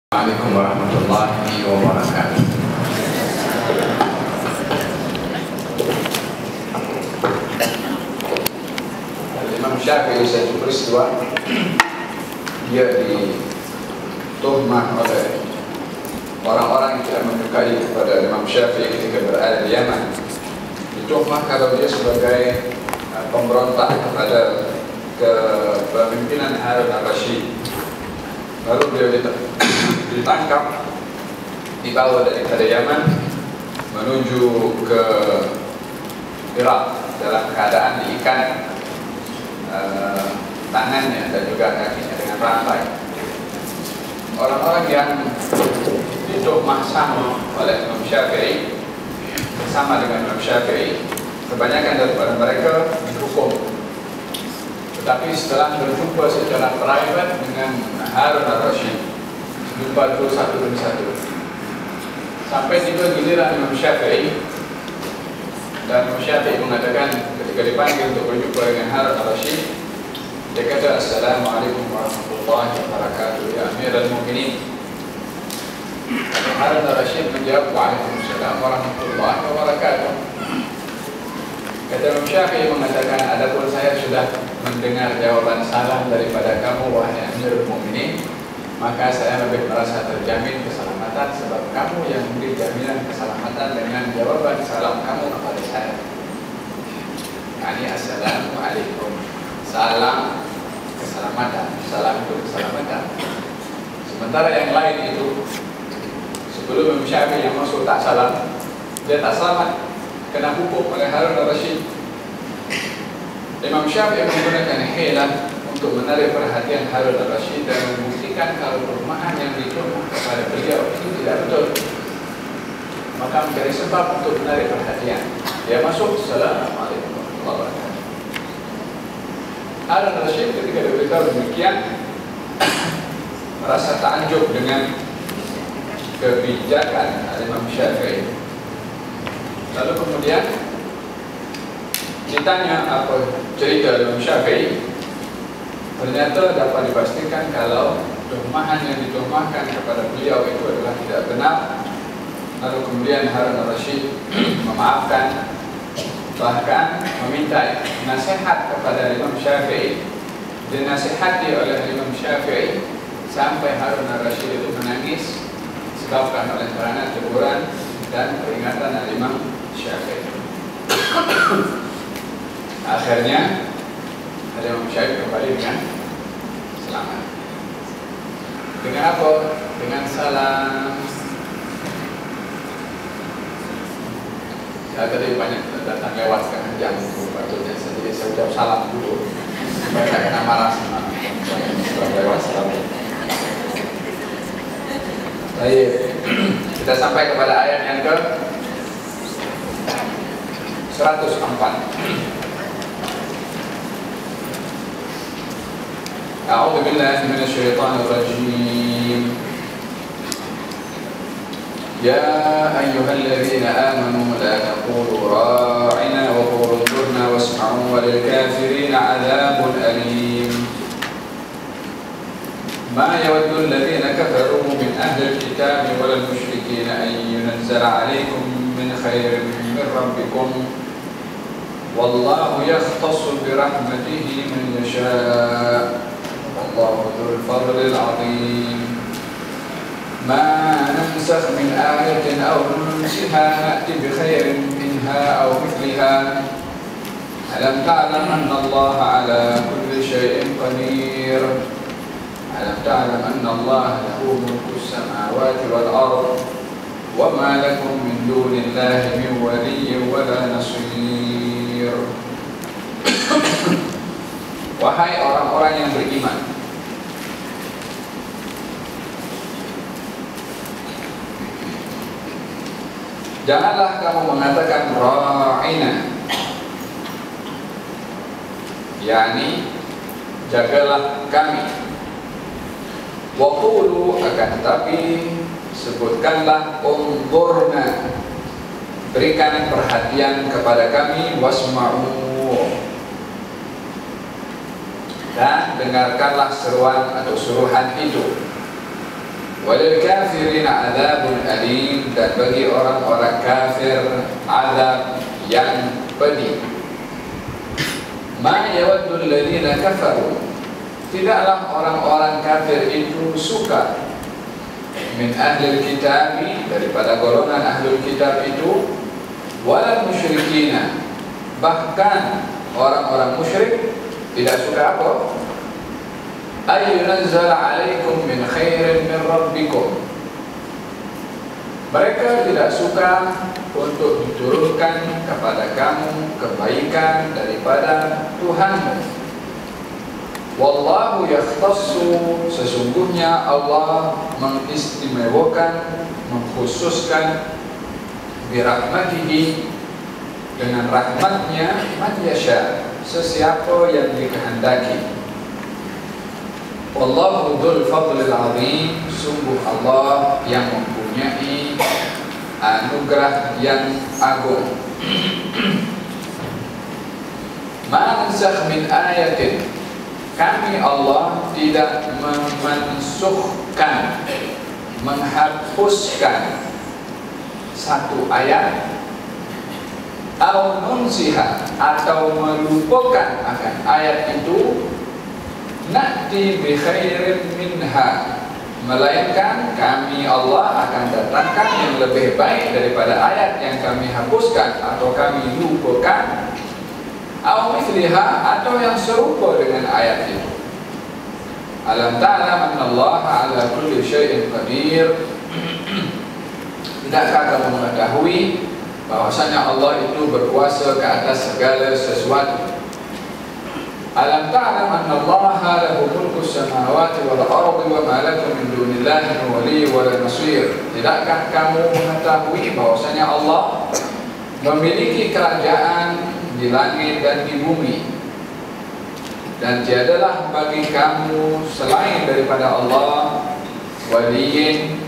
Assalamualaikum warahmatullahi wabarakatuh. Imam Syafi'i satu peristiwa dia dituhmah oleh orang-orang yang tidak menyukai kepada Imam Syafi'i ketika berada di Yaman. Dituhmah kalau dia sebagai pemberontak kepada kepemimpinan Harun al-Rashid. Lalu beliau ditangkap, dibawa daripada Yaman menuju ke Irak dalam keadaan diikat tangannya dan juga kakinya dengan rantai. Orang-orang yang dituhmah sama oleh Imam Syafi'i, bersama dengan Imam Syafi'i, kebanyakan daripada mereka dihukum. Tetapi setelah berjumpa secara private dengan Harun al-Rashid, jumpa terus satu demi satu, sampai tiba giliran Imam Syafi'i, dan Imam Syafi'i mengatakan ketika dipanggil untuk berjumpa dengan Harun al-Rashid, dia kata, "Assalamualaikum warahmatullahi wabarakatuh, ya Amirul Mukminin." Harun al-Rashid menjawab, "Waalaikumsalam warahmatullahi wabarakatuh." Kata Imam Syafi'i mengatakan, "Adapun saya sudah mendengar jawaban salam daripada kamu, wahai Amirul Mukminin, maka saya lebih merasa terjamin keselamatan sebab kamu yang memberi jaminan keselamatan dengan jawaban salam kamu kepada saya." Yani Assalamualaikum, salam keselamatan, salam itu keselamatan. Sementara yang lain itu sebelum Imam Syafi'i yang masuk tak salam, dia tak selamat, kena hukum oleh Harun al-Rashid. Imam Syafi'i menggunakan hilah untuk menarik perhatian Harun al-Rashid dan membuktikan kalau perumahan yang dituduh kepada beliau itu tidak betul. Maka menjadi sebab untuk menarik perhatian. Dia masuk, "Assalamualaikum warahmatullahi wabarakatuh." Harun al-Rashid ketika diberitahu demikian merasa takjub dengan kebijakan Imam Syafi'i. Lalu kemudian ditanya apa cerita Imam Syafi'i. Ternyata dapat dipastikan kalau tuhmahan yang dituhmahkan kepada beliau itu adalah tidak benar. Lalu kemudian Harun al-Rashid memaafkan, bahkan meminta nasihat kepada Imam Syafi'i. Dinasihati oleh Imam Syafi'i sampai Harun al-Rashid itu menangis disebabkan oleh kerana teguran dan peringatan Imam Syafi'i. Akhirnya Imam Syafi'i kembali dengan selamat. Dengan apa? Dengan salam. Saya tadi banyak datang lewat sekarang jam itu, patutnya jadi saya ucap salam dulu supaya tak kena marah sama lewat salam. Baik, kita sampai kepada ayat yang ke 104. أعوذ بالله من الشيطان الرجيم يا أيها الذين آمنوا لا تقولوا راعنا وقولوا انظرنا واسمعوا وللكافرين عذاب أليم ما يود الذين كفروا من أهل الكتاب ولا المشركين أن ينزل عليكم من خير من ربكم والله يختص برحمته من يشاء والله ذو الفضل العظيم ما ننسخ من آية أو ننسها نأتي بخير منها أو مثلها ألم تعلم أن الله على كل شيء قدير ألم تعلم أن الله له ملك السماوات والأرض وما لكم من دون الله من ولي ولا نصير. Wahai orang-orang yang beriman, janganlah kamu mengatakan ra'ina, yakni jagalah kami. Wa qulu, akan tetapi sebutkanlah unzurna, berikan perhatian kepada kami, wasma'u, dan dengarkanlah seruan atau suruhan itu. Walil kafirina adzabun alim, dan bagi orang-orang kafir azab yang pedih. Ma yawaddu alladziina kafaru, tidaklah orang-orang kafir itu suka min ahlil kitabi, daripada golongan ahlul kitab itu, walal musyrikina, bahkan orang-orang musyrik tidak suka apa? Ayyunazzala alaikum min khairin min rabbikum, mereka tidak suka untuk diturunkan kepada kamu kebaikan daripada Tuhanmu. Wallahu yakhtassu, sesungguhnya Allah mengistimewakan, mengkhususkan birahmatihi, dengan rahmatnya, man yasha, sesiapa yang dikehendaki. Wallahu dzul fadlil azim, sungguh Allah yang mempunyai anugerah yang agung. Ma nansakh min ayatin, kami Allah tidak memansukhkan, menghapuskan satu ayat, atau nunsiha, atau melupakan akan ayat itu, na'ti bi khairin minha, melainkan kami Allah akan datangkan yang lebih baik daripada ayat yang kami hapuskan atau kami lupakan, atau mithliha, atau yang serupa dengan ayat itu. Alam ta'lam anna Allah ala kulli syai'in qadir, tidakkah kamu mengetahui bahwasanya Allah itu berkuasa ke atas segala sesuatu? Alam ta'lam anna Allah lahu mulku samawati wal ardi wa ma lakum min dunillahi min waliyyin wa la nasir, tidakkah kamu mengetahui bahwasanya Allah memiliki kerajaan di langit dan di bumi, dan tiadalah bagi kamu selain daripada Allah waliyin,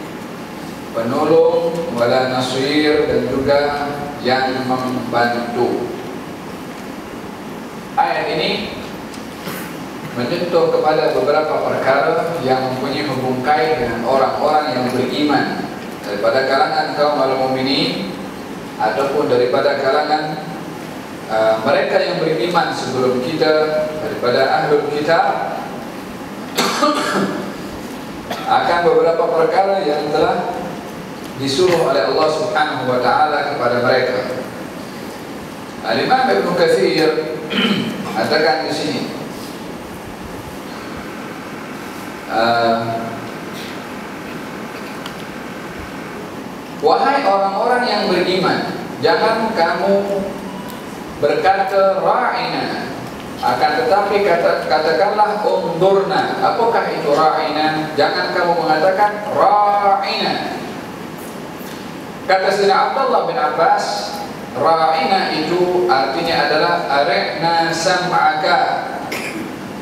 penolong, wala nasir, dan juga yang membantu. Ayat ini menyentuh kepada beberapa perkara yang mempunyai hubungan dengan orang-orang yang beriman daripada kalangan kaum al-mu'minin ataupun daripada kalangan mereka yang beriman sebelum kita daripada ahlul kitab akan beberapa perkara yang telah disuruh oleh Allah Subhanahu wa taala kepada mereka. Al-Imam Ibnu Katsir mengatakan di sini, wahai orang-orang yang beriman, jangan kamu berkata ra'ina, akan tetapi katakanlah undurna. Apakah itu ra'ina? Jangan kamu mengatakan ra'ina. Kata Sayyidina Abdullah bin Abbas, ra'ina itu artinya adalah ari'na sam'aka,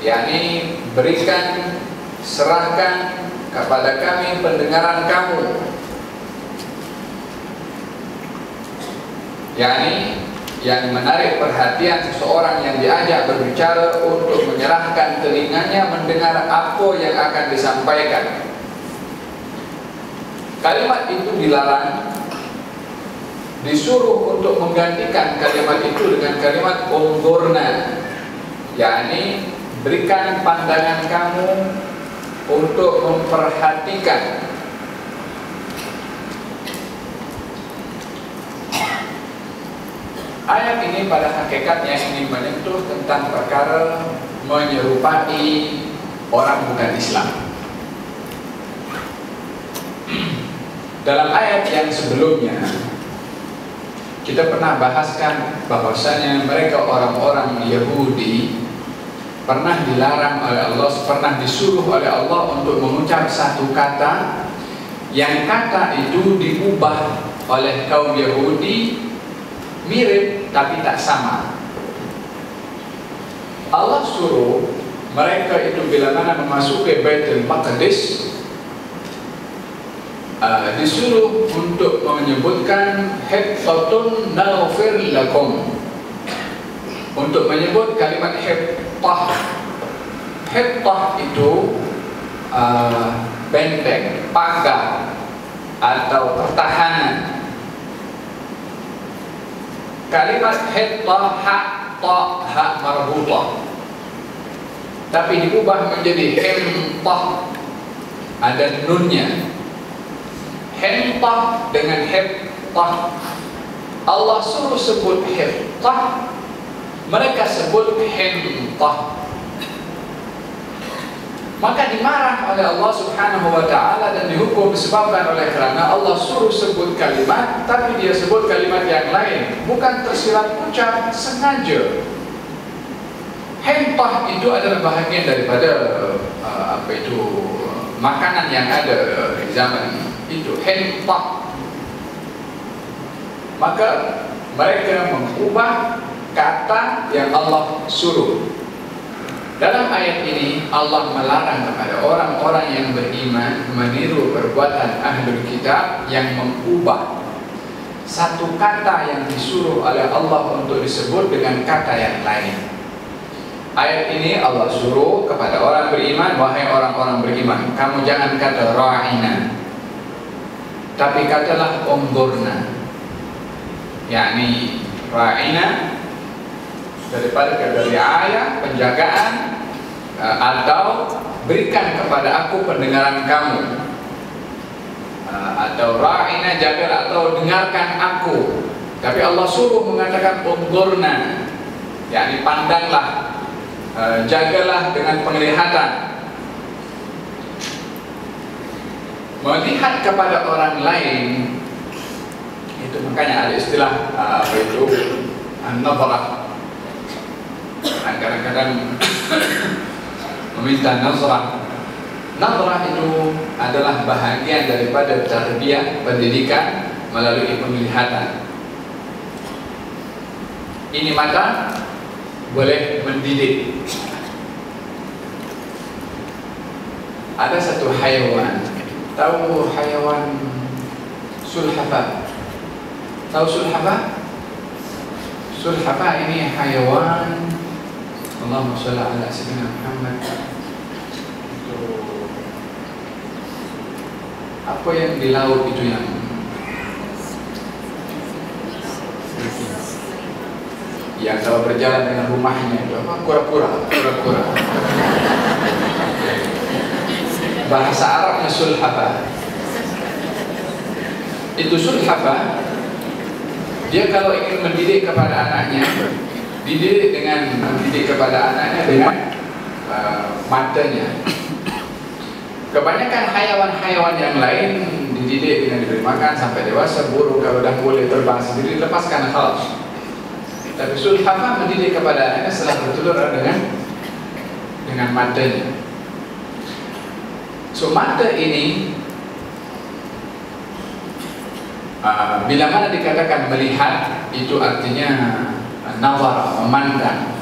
yakni berikan, serahkan kepada kami pendengaran kamu, yakni yang menarik perhatian seseorang yang diajak berbicara untuk menyerahkan telinganya mendengar apa yang akan disampaikan. Kalimat itu dilarang, disuruh untuk menggantikan kalimat itu dengan kalimat undurna, yakni berikan pandangan kamu untuk memperhatikan. Ayat ini pada hakikatnya ingin menyentuh tentang perkara menyerupai orang bukan Islam. Dalam ayat yang sebelumnya kita pernah bahaskan bahwasanya mereka orang-orang Yahudi pernah dilarang oleh Allah, pernah disuruh oleh Allah untuk mengucap satu kata yang kata itu diubah oleh kaum Yahudi mirip tapi tak sama. Allah suruh mereka itu bila mana memasuki Baitul Maqdis, disuruh untuk menyebutkan hittatun naghfir lakum, untuk menyebut kalimat hittah. Hittah itu benteng, pagar atau pertahanan. Kalimat hittah, ha marbutah, tapi diubah menjadi himtah, ada nunnya. Himtah dengan hittah, Allah suruh sebut hittah, mereka sebut himtah. Maka dimarah oleh Allah Subhanahu wa ta'ala dan dihukum disebabkan oleh kerana Allah suruh sebut kalimat, tapi dia sebut kalimat yang lain, bukan tersilap ucap, sengaja. Himtah itu adalah bahagian daripada makanan yang ada di zaman itu, himtah. Maka mereka mengubah kata yang Allah suruh. Dalam ayat ini Allah melarang kepada orang-orang yang beriman meniru perbuatan ahlul kitab yang mengubah satu kata yang disuruh oleh Allah untuk disebut dengan kata yang lain. Ayat ini Allah suruh kepada orang beriman, wahai orang-orang beriman, kamu jangan kata ra'ina, tapi katalah unzurna. Yakni ra'ina daripada kata riayah, penjagaan, atau berikan kepada aku pendengaran kamu, atau ra'ina, jaga atau dengarkan aku. Tapi Allah suruh mengatakan unzurna, yakni pandanglah, jagalah dengan penglihatan. Melihat kepada orang lain itu, makanya ada istilah an-nazarah. Kadang-kadang meminta nazrah. Nazrah itu adalah bahagian daripada tarbiyah, pendidikan melalui penglihatan. Ini mata boleh mendidik. Ada satu haiwan, tahu haiwan sulhafah? Tahu sulhafah? Sulhafah ini haiwan, Allahumma sholli ala sayyidina Muhammad. Itu apa yang di laut itu, yang kalau berjalan dengan rumahnya itu apa? Kura-kura. Bahasa Arabnya sulhafah. Itu sulhafah. Dia kalau ingin mendidik kepada anaknya, dididik dengan mendidik kepada anaknya dengan matanya. Kebanyakan haiwan-haiwan yang lain dididik dengan diberi makan sampai dewasa. Burung kalau dah boleh terbang sendiri, lepaskan khalas. Tapi sulhafah mendidik kepada anaknya setelah bertelur dengan matanya. So mata ini, bila mana dikatakan melihat, itu artinya nazar, memandang.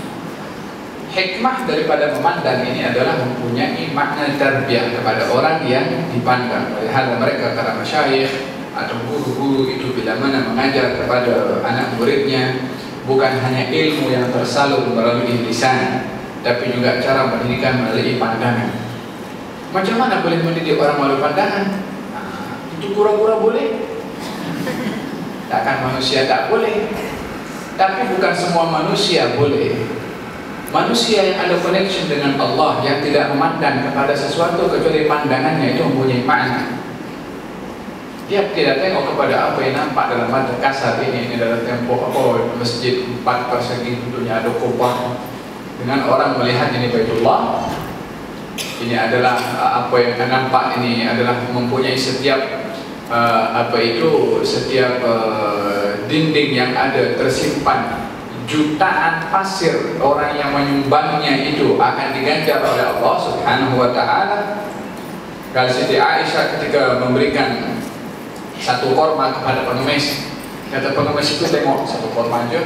Hikmah daripada memandang ini adalah mempunyai makna tarbiyah kepada orang yang dipandang. Oleh mereka para masyayikh atau guru-guru itu bila mana mengajar kepada anak muridnya, bukan hanya ilmu yang tersalur melalui lisan, tapi juga cara pendidikan melalui pandangan. Macam mana boleh mendidik orang melalui pandangan? Itu kura-kura boleh, takkan manusia tak boleh. Tapi bukan semua manusia boleh. Manusia yang ada connection dengan Allah, yang tidak memandang kepada sesuatu kecuali pandangannya itu mempunyai makna. Dia tidak tengok kepada apa yang nampak dalam mata kasar ini adalah tembok masjid 4 persegi, tentunya ada kubah. Dengan orang melihat ini Baitullah, ini adalah apa yang nampak ini adalah mempunyai setiap setiap dinding yang ada tersimpan jutaan pasir. Orang yang menyumbangnya itu akan diganjar oleh Allah Subhanahu wa ta'ala. Kalau Siti Aisyah ketika memberikan satu korma kepada pengemis, kata pengemis itu, tengok satu korma aja.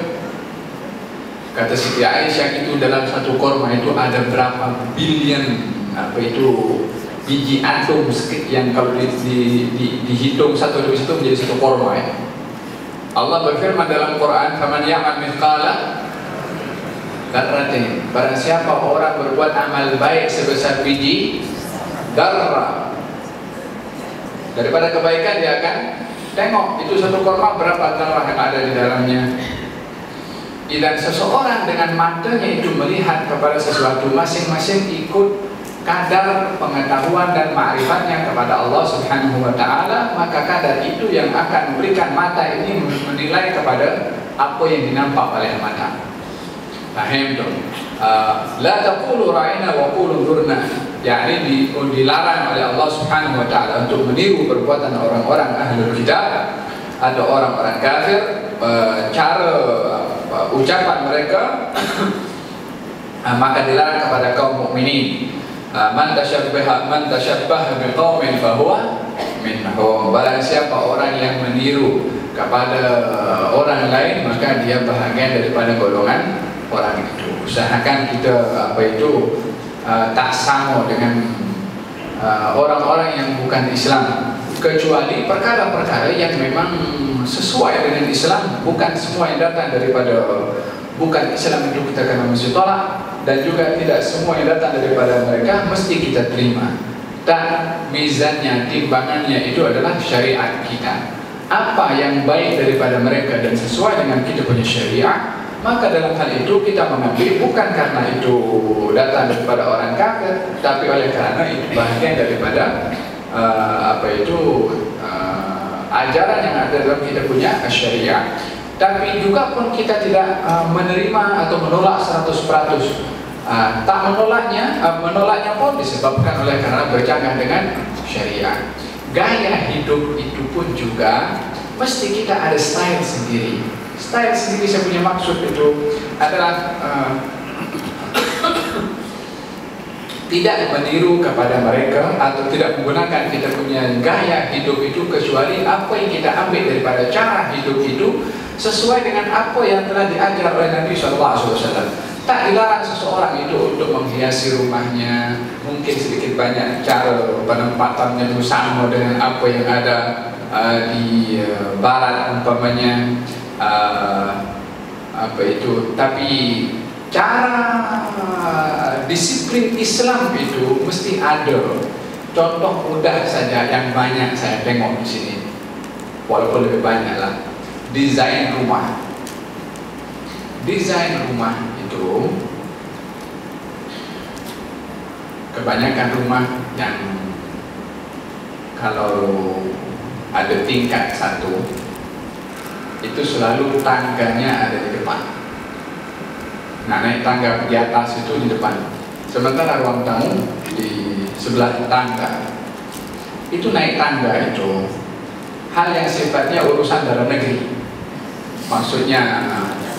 Kata Siti Aisyah, itu dalam satu korma itu ada berapa bilion biji atom yang kalau dihitung satu demi satu menjadi satu korma ya. Allah berfirman dalam Quran, "Faman ya'mal mithqala dzarratin." Barang siapa orang berbuat amal baik sebesar biji darah, Daripada kebaikan dia akan tengok itu satu korma berapa darah yang ada di dalamnya. Dan seseorang dengan matanya itu melihat kepada sesuatu, masing-masing ikut kadar pengetahuan dan ma'rifatnya kepada Allah Subhanahu wa ta'ala, maka kadar itu yang akan memberikan mata ini menilai kepada apa yang dinampak oleh mata. Faham tu? La taqulu ra'ina wa qulu dhurna. Yani dilarang oleh Allah Subhanahu wa ta'ala untuk meniru perbuatan orang-orang ahlul kitab atau orang-orang kafir, cara ucapan mereka maka dilarang kepada kaum mukminin. Man tashabbaha biqaumin fahuwa minhum. Barang siapa orang yang meniru kepada orang lain, maka dia bahagian daripada golongan orang itu. Usahakan kita tak sama dengan orang-orang yang bukan Islam, kecuali perkara-perkara yang memang sesuai dengan Islam. Bukan semua yang datang daripada bukan Islam itu kita kena mesti tolak, dan juga tidak semua yang datang daripada mereka mesti kita terima. Dan mizannya, timbangannya itu adalah syariat kita. Apa yang baik daripada mereka dan sesuai dengan kita punya syariat, maka dalam hal itu kita mengambil bukan karena itu datang daripada orang kafir, tapi oleh karena itu bahagian daripada ajaran yang ada dalam kita punya syariat. Tapi juga pun kita tidak menerima atau menolak 100%. Tak menolaknya pun disebabkan oleh karena bercanggah dengan syariat. Gaya hidup itu pun juga mesti kita ada style sendiri. Style sendiri saya punya maksud itu adalah tidak meniru kepada mereka atau tidak menggunakan kita punya gaya hidup itu, kecuali apa yang kita ambil daripada cara hidup itu sesuai dengan apa yang telah diajar oleh Nabi SAW. Tak dilarang seseorang itu untuk menghiasi rumahnya, mungkin sedikit banyak cara penempatannya itu sama dengan apa yang ada di barat umpamanya, tapi cara disiplin Islam itu mesti ada. Contoh mudah saja yang banyak saya tengok di sini, walaupun lebih banyak lah, desain rumah. Desain rumah itu kebanyakan rumah yang kalau ada tingkat satu itu selalu tangganya ada di depan. Nah, naik tangga di atas itu di depan, sementara ruang tamu di sebelah tangga. Itu naik tangga itu hal yang sifatnya urusan dalam negeri. Maksudnya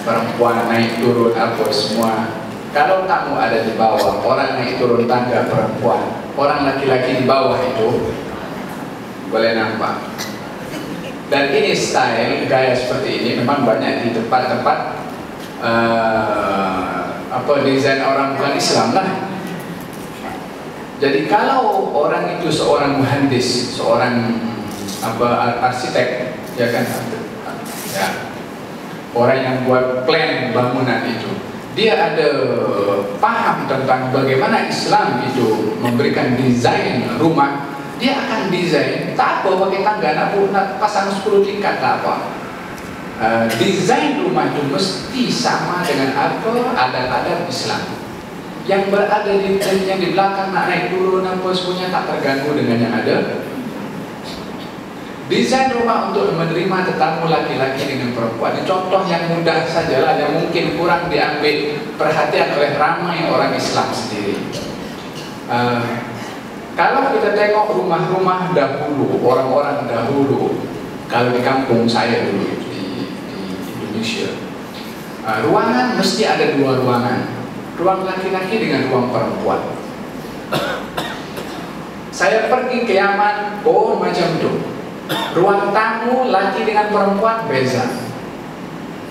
perempuan naik turun apa semua. Kalau tamu ada di bawah, orang naik turun tangga perempuan, orang laki-laki di bawah itu boleh nampak. Dan ini style gaya seperti ini memang banyak di tempat-tempat desain orang bukan Islam lah. Jadi kalau orang itu seorang muhandis, seorang arsitek, ya kan, ya, orang yang buat plan bangunan itu, dia ada paham tentang bagaimana Islam itu memberikan desain rumah. Dia akan desain, tak apa pakai tangga, nak pasang 10 tingkat tak apa. Desain rumah itu mesti sama dengan apa adat-adat Islam. Yang berada yang di belakang nak naik turun apa semuanya tak terganggu dengan yang ada. Desain rumah untuk menerima tetamu laki-laki dengan perempuan. Contoh yang mudah sajalah, yang mungkin kurang diambil perhatian oleh ramai orang Islam sendiri. Kalau kita tengok rumah-rumah dahulu, orang-orang dahulu, kalau di kampung saya dulu di Indonesia, ruangan mesti ada 2 ruangan, ruang laki-laki dengan ruang perempuan. Saya pergi ke Yaman, oh macam itu, ruang tamu laki dengan perempuan beza,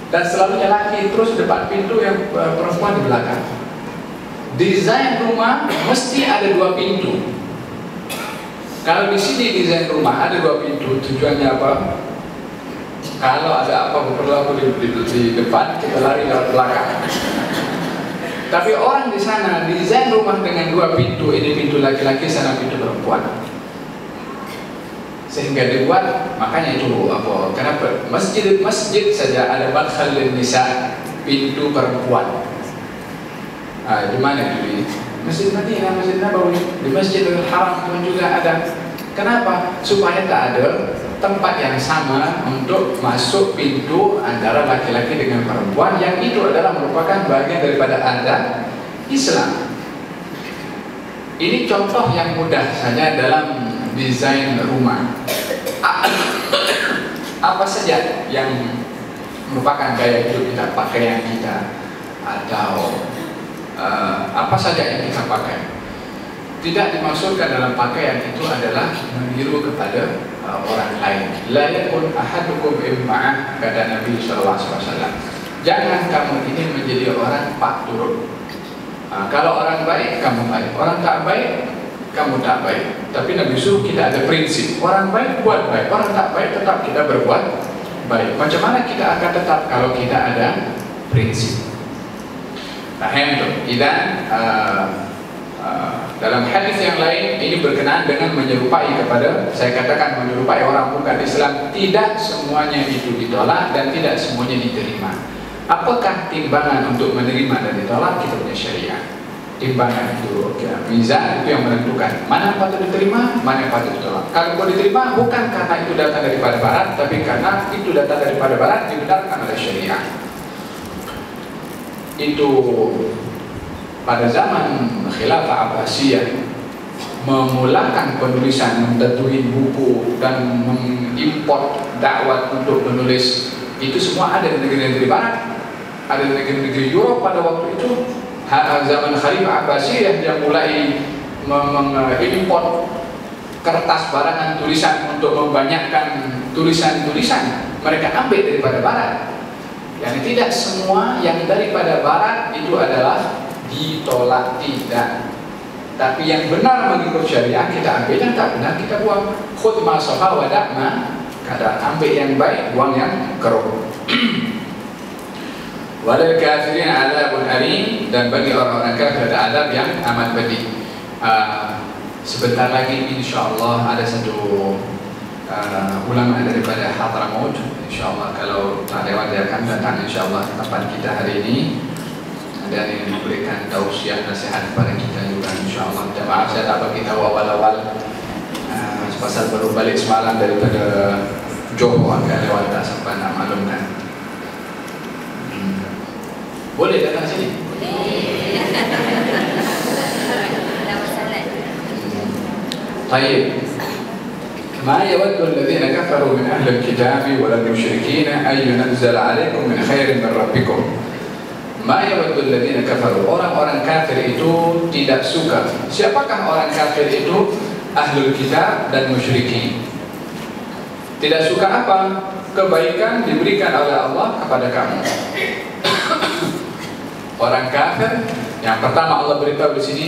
dan selalunya laki terus depan pintu, yang perempuan di belakang. Desain rumah mesti ada 2 pintu. Kalau di sini desain rumah ada 2 pintu, tujuannya apa? Kalau ada apa berlaku di depan, kita lari lewat belakang. Tapi orang di sana desain rumah dengan 2 pintu, ini pintu laki-laki, sana pintu perempuan. sehingga dibuat. Makanya itu apa? Kenapa masjid saja ada madkhal nisa, pintu perempuan. Di mana itu? Di Masjid Madinah, Masjid Nabawi, di Masjidil Haram pun juga ada. Kenapa? Supaya tak ada tempat yang sama untuk masuk pintu antara laki-laki dengan perempuan, yang itu adalah merupakan bagian daripada adat Islam. Ini contoh yang mudah saja dalam desain rumah. Apa saja yang merupakan gaya hidup kita, pakaian kita, atau apa saja yang kita pakai. Tidak dimaksudkan dalam pakaian itu adalah meniru kepada orang lain. La yakun ahadukum imma'ah, kata Nabi SAW. Jangan kamu ini menjadi orang pak turun. Kalau orang baik, kamu baik. Orang tak baik, kamu tak baik. Tapi Nabi suruh kita ada prinsip. Orang baik, buat baik. Orang tak baik, tetap kita berbuat baik. Macam mana kita akan tetap kalau kita ada prinsip? Nah, itu. Dan dalam hadis yang lain ini berkenaan dengan menyerupai kepada, saya katakan menyerupai orang bukan Islam. Tidak semuanya itu ditolak dan tidak semuanya diterima. Apakah timbangan untuk menerima dan ditolak? Kita punya syariat. Timbangan itu, mizan itu yang menentukan mana yang patut diterima, mana yang patut ditolak. Kalau mau diterima bukan karena itu datang daripada barat, tapi karena itu datang daripada barat dibenarkan oleh syariat. Itu pada zaman Khilafah Abbasiyah memulakan penulisan, mententuin buku dan mengimport dakwah untuk menulis. Itu semua ada di negeri-negeri barat, ada di negeri-negeri Eropa pada waktu itu. Zaman Khalifah Abbasiyah yang mulai mengimport kertas barangan tulisan untuk membanyakkan tulisan-tulisan, mereka ambil daripada barat. Yang tidak semua yang daripada barat itu adalah ditolak, tidak. Tapi yang benar mengikut syariah kita ambil, yang tak benar kita buang. Khudh ma safa wa da'ma, kata ambil yang baik, buang yang keruh. Walil kafirin adzabun alim, dan bagi orang-orang kafir ada azab yang amat pedih. Sebentar lagi insyaallah ada satu ulama daripada Hadramaut. Insyaallah kalau tak lewat dia akan datang insyaallah ke tempat kita hari ini. Dan yang memberikan tausiah nasihat kepada kita juga insyaallah. Dan maaf saya tak bagi tahu awal-awal pasal baru balik semalam daripada Johor, agak lewat tak sempat nak maklumkan. Boleh datang sini? Baik. Ma yawaddu alladhina kafaru min ahli al-kitabi wal musyrikin ay yunzal 'alaykum min khairin min rabbikum. Ma yawaddu alladhina kafaru, orang-orang kafir itu tidak suka. Siapakah orang kafir itu? Ahlul kitab dan musyrikin. Tidak suka apa? Kebaikan diberikan oleh Allah kepada kamu. Orang kafir, yang pertama Allah beritahu di sini,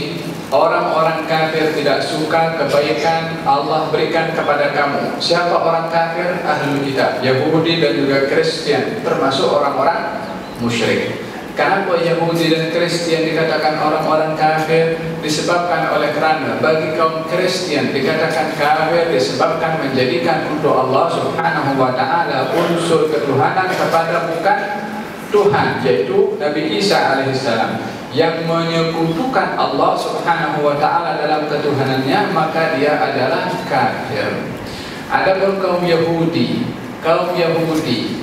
orang-orang kafir tidak suka kebaikan Allah berikan kepada kamu. Siapa orang kafir? Ahlul kitab, Yahudi dan juga Kristen, termasuk orang-orang musyrik. Kenapa Yahudi dan Kristen dikatakan orang-orang kafir? Disebabkan oleh kerana bagi kaum Kristen dikatakan kafir disebabkan menjadikan untuk Allah Subhanahu wa ta'ala unsur ketuhanan kepada bukan Tuhan, yaitu Nabi Isa alaihissalam, yang menyekutukan Allah Subhanahu wa ta'ala dalam ketuhanannya, maka dia adalah kafir. Adapun kaum Yahudi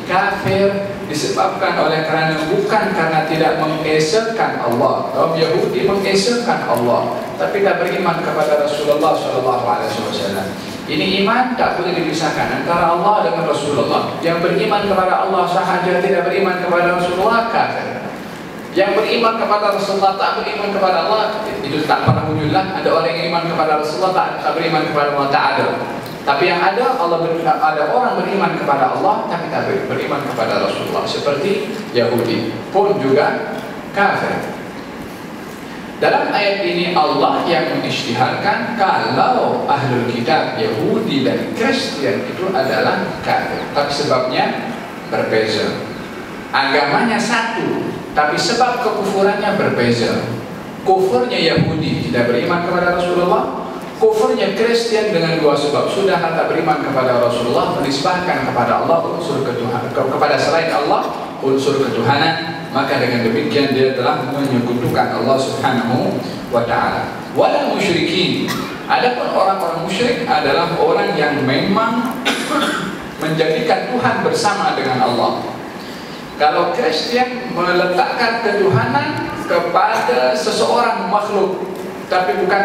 kafir disebabkan oleh kerana bukan karena tidak mengesahkan Allah. Kaum Yahudi mengesahkan Allah, tapi tak beriman kepada Rasulullah SAW. Ini iman tak boleh dipisahkan antara Allah dengan Rasulullah. Yang beriman kepada Allah sahaja, tidak beriman kepada Rasulullah, kafir. Yang beriman kepada Rasulullah tak beriman kepada Allah, itu tak pernah wujudlah. Ada orang yang iman kepada Rasulullah tak beriman kepada Allah, tak ada. Tapi yang ada, ada orang beriman kepada Allah tapi tak beriman kepada Rasulullah, seperti Yahudi pun juga kafir. Dalam ayat ini Allah yang mengisytiharkan kalau ahlul kitab Yahudi dan Kristen itu adalah kafir, tapi sebabnya berbeza. Agamanya satu, tapi sebab kekufurannya berbeza. Kufurnya Yahudi tidak beriman kepada Rasulullah, kufurnya Kristen dengan dua sebab: sudah tak beriman kepada Rasulullah, menisbahkan kepada Allah unsur ketuhanan, kepada selain Allah unsur ketuhanan, maka dengan demikian dia telah menyekutukan Allah Subhanahu wa ta'ala. Wal musyrikin, adapun orang-orang musyrik adalah orang yang memang menjadikan Tuhan bersama dengan Allah. Kalau Kristen meletakkan ketuhanan kepada seseorang makhluk, tapi bukan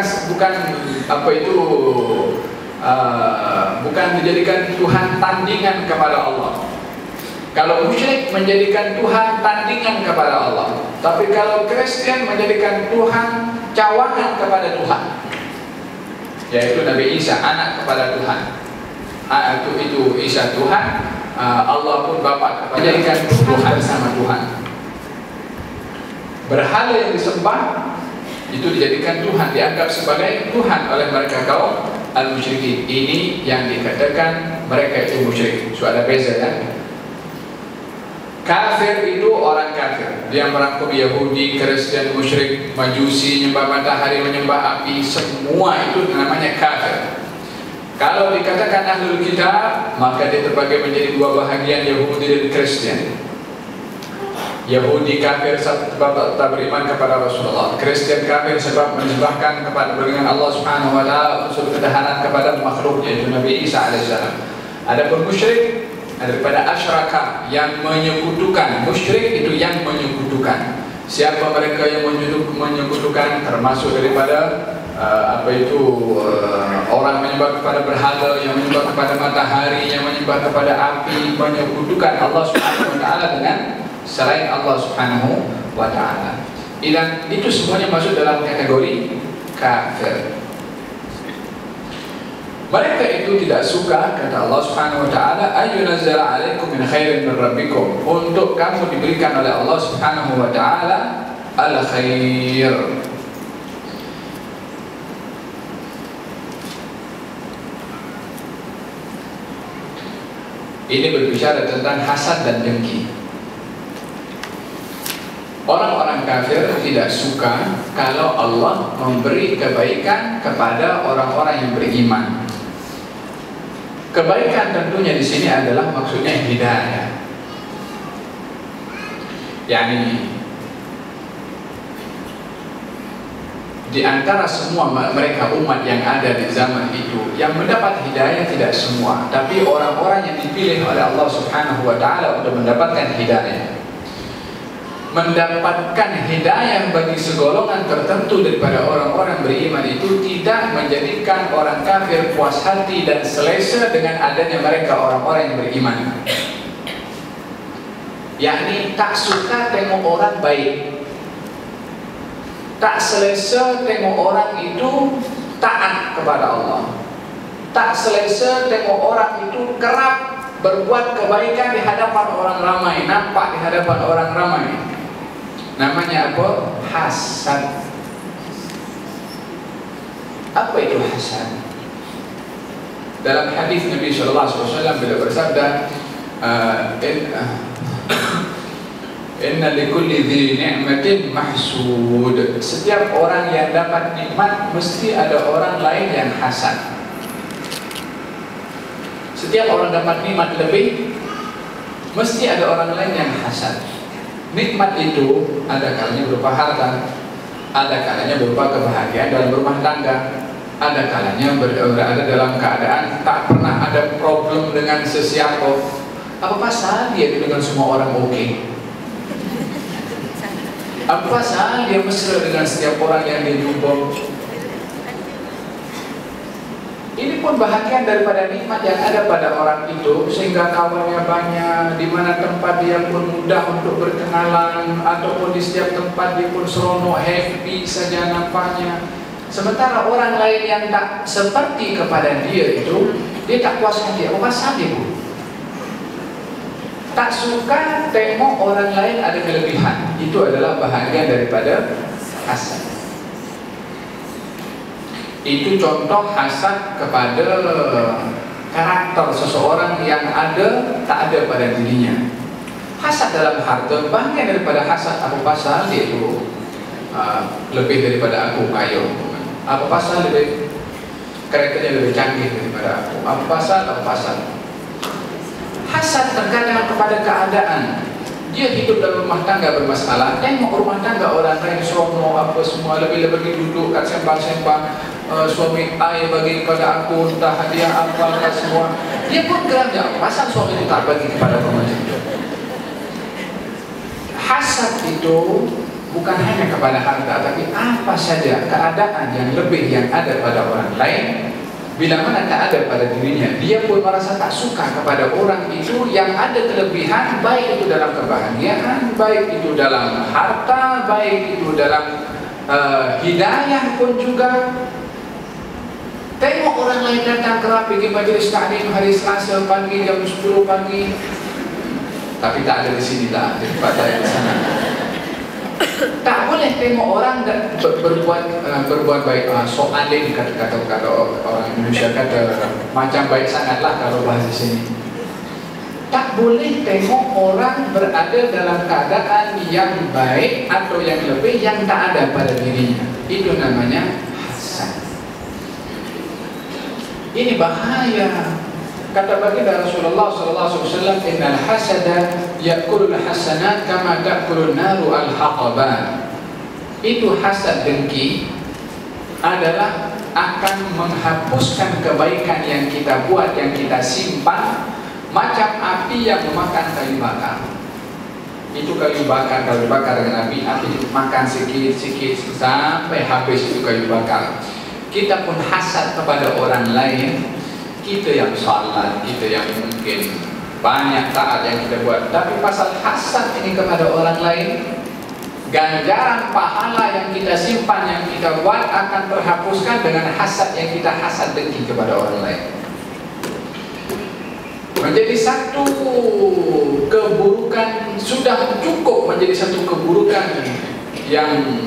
bukan menjadikan Tuhan tandingan kepada Allah. Kalau musyrik menjadikan Tuhan tandingan kepada Allah, tapi kalau Kristen menjadikan Tuhan cawangan kepada Tuhan, yaitu Nabi Isa anak kepada Tuhan. Itu Isa Tuhan, Allah pun Bapa, menjadikan Tuhan bersama Tuhan. Berhala yang disembah itu dijadikan Tuhan, dianggap sebagai Tuhan oleh mereka kaum al-musyrikin. Ini yang dikatakan mereka itu musyrik. So ada beza kan? Kafir itu orang kafir, dia merangkum Yahudi, Kristen, musyrik, Majusi, menyembah matahari, menyembah api, semua itu namanya kafir. Kalau dikatakan ahlul kitab, maka dia terbagi menjadi dua bahagian, Yahudi dan Kristen. Yahudi kafir sebab tak beriman kepada Rasulullah, Kristen kafir sebab menyembahkan kepada dengan Allah Subhanahu wa ta'ala unsur ketuhanan kepada makhluk, yaitu Nabi Isa alaihissalam. Adapun musyrik daripada asyraka, yang menyekutukan. Musyrik itu yang menyekutukan. Siapa mereka yang menyekutukan? Termasuk daripada orang menyembah kepada berhala, yang menyembah kepada matahari, yang menyembah kepada api, menyekutukan Allah Subhanahu wa ta'ala dengan selain Allah Subhanahu wa ta'ala. Dan itu semuanya masuk dalam kategori kafir. Mereka itu tidak suka, kata Allah Subhanahu wa ta'ala, ayyunazzala 'alaikum min khairin min rabbikum, untuk kamu diberikan oleh Allah Subhanahu wa ta'ala al-khair. Ini berbicara tentang hasad dan dengki. Orang-orang kafir tidak suka kalau Allah memberi kebaikan kepada orang-orang yang beriman. Kebaikan tentunya di sini adalah maksudnya hidayah. Yani di antara semua mereka umat yang ada di zaman itu, yang mendapat hidayah tidak semua, tapi orang-orang yang dipilih oleh Allah Subhanahu wa ta'ala untuk mendapatkan hidayah. Mendapatkan hidayah bagi segolongan tertentu daripada orang-orang beriman itu tidak menjadikan orang kafir puas hati dan selesa dengan adanya mereka orang-orang yang beriman. Yakni tak suka tengok orang baik, tak selesa tengok orang itu taat kepada Allah, tak selesa tengok orang itu kerap berbuat kebaikan di hadapan orang ramai, nampak di hadapan orang ramai. Namanya apa? Hasad. Apa itu hasad? Dalam hadis Nabi sallallahu alaihi wasallam beliau bersabda, inna likulli dhi ni'matin mahsud. Setiap orang yang dapat nikmat mesti ada orang lain yang hasad. Setiap orang dapat nikmat lebih, mesti ada orang lain yang hasad. Nikmat itu ada kalanya berupa harta, ada kalanya berupa kebahagiaan dalam rumah tangga, ada kalanya berada dalam keadaan tak pernah ada problem dengan sesiapa. Apa pasal dia dengan semua orang oke? Apa pasal dia mesra dengan setiap orang yang dia jumpa? Ini pun bahagian daripada nikmat yang ada pada orang itu, sehingga kawannya banyak, di mana tempat dia pun mudah untuk berkenalan, ataupun di setiap tempat dia pun seronok, happy saja nampaknya. Sementara orang lain yang tak seperti kepada dia itu, dia tak puas hati. Apa pasal dia pun tak suka tengok orang lain ada kelebihan. Itu adalah bahagian daripada hasad. Itu contoh hasad kepada karakter seseorang yang ada tak ada pada dirinya. Hasad dalam harta, bahagian daripada hasad. Apa pasal dia itu lebih daripada aku kaya? Apa pasal lebih? keretanya lebih canggih daripada aku. Apa pasal? Hasad terkadang kepada keadaan. Dia hidup dalam rumah tangga bermasalah, tengok rumah tangga orang lain semua apa semua, lebih-lebih duduk kat sembang-sembang, suami ai bagi kepada aku entah hadiah apa semua. Dia pun geram, pasal suami itu tak bagi kepada aku macam itu. Hasad itu bukan hanya kepada harta, tapi apa saja keadaan yang lebih yang ada pada orang lain, bila mana tak ada pada dirinya, dia pun merasa tak suka kepada orang itu yang ada kelebihan, baik itu dalam kebahagiaan, baik itu dalam harta, baik itu dalam hidayah pun juga. Tengok orang lain datang kerap pergi majlis taklim hari Selasa pagi jam 10 pagi, tapi tak ada di sini lah, di tempat saya di sana. Tak boleh tengok orang berbuat baik. So alim kata orang Indonesia kata macam baik sangatlah kalau bahasa sini. Tak boleh tengok orang berada dalam keadaan yang baik atau yang lebih yang tak ada pada dirinya. Itu namanya hasad. Ini bahaya. Kata baginda Rasulullah SAW, innal hasada yakulul hasanat kama takulun naru al-haqaban. Itu hasad dengki adalah akan menghapuskan kebaikan yang kita buat, yang kita simpan, macam api yang memakan kayu bakar. Itu kayu bakar dengan api makan sikit-sikit sampai habis itu kayu bakar. Kita pun hasad kepada orang lain. Kita yang salat, kita yang mungkin banyak taat yang kita buat, tapi pasal hasad ini kepada orang lain, ganjaran pahala yang kita simpan, yang kita buat akan terhapuskan dengan hasad yang kita hasad dengki kepada orang lain. Menjadi satu keburukan, sudah cukup menjadi satu keburukan yang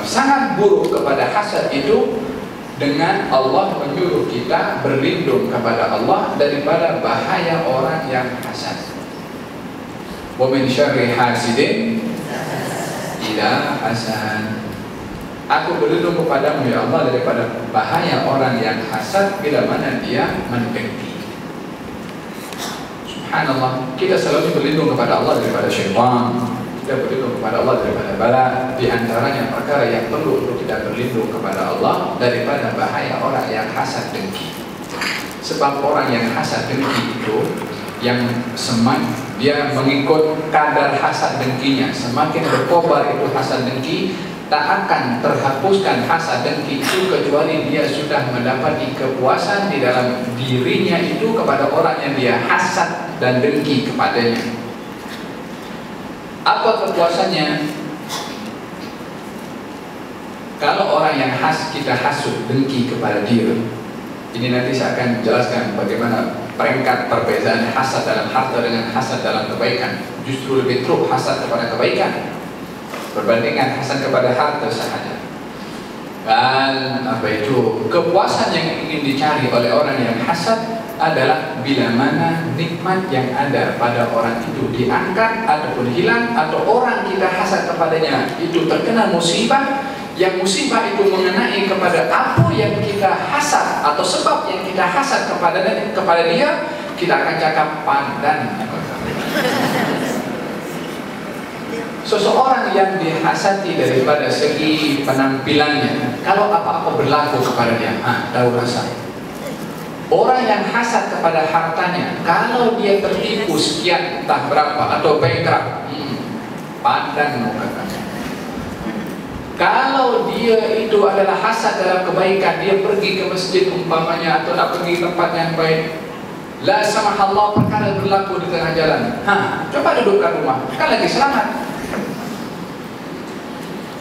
sangat buruk kepada hasad itu, dengan Allah menyuruh kita berlindung kepada Allah daripada bahaya orang yang hasad. Wa min syarri hasidin idza hasad. Aku berlindung kepadamu ya Allah daripada bahaya orang yang hasad bila mana dia mendengki. Subhanallah, kita selalu berlindung kepada Allah daripada syaitan. Kita berlindung kepada Allah daripada bala. Di antaranya perkara yang perlu untuk kita berlindung kepada Allah daripada bahaya orang yang hasad dengki. Sebab orang yang hasad dengki itu, yang dia mengikut kadar hasad dengkinya, semakin berkobar itu hasad dengki, tak akan terhapuskan hasad dengki itu kecuali dia sudah mendapati kepuasan di dalam dirinya itu kepada orang yang dia hasad dan dengki kepadanya. Apa kepuasannya? Kalau orang yang kita hasud, dengki kepada dia, ini nanti saya akan jelaskan bagaimana peringkat perbezaan hasad dalam harta dengan hasad dalam kebaikan. Justru lebih teruk hasad kepada kebaikan berbandingkan hasad kepada harta sahaja. Dan kepuasan yang ingin dicari oleh orang yang hasad adalah bila mana nikmat yang ada pada orang itu diangkat ataupun hilang, atau orang kita hasad kepadanya itu terkena musibah, yang musibah itu mengenai kepada apa yang kita hasad atau sebab yang kita hasad kepada dia, kita akan cakap pandan. Seseorang yang dihasati daripada segi penampilannya, kalau apa-apa berlaku kepada dia, tahu rasa. Orang yang hasad kepada hartanya, kalau dia tertipu sekian entah berapa atau bankrupt, pandang muka. Kalau dia itu adalah hasad dalam kebaikan, dia pergi ke masjid umpamanya atau nak pergi tempat yang baik, la samahallah perkara berlaku di tengah jalan, coba dudukkan rumah, kan lagi selamat.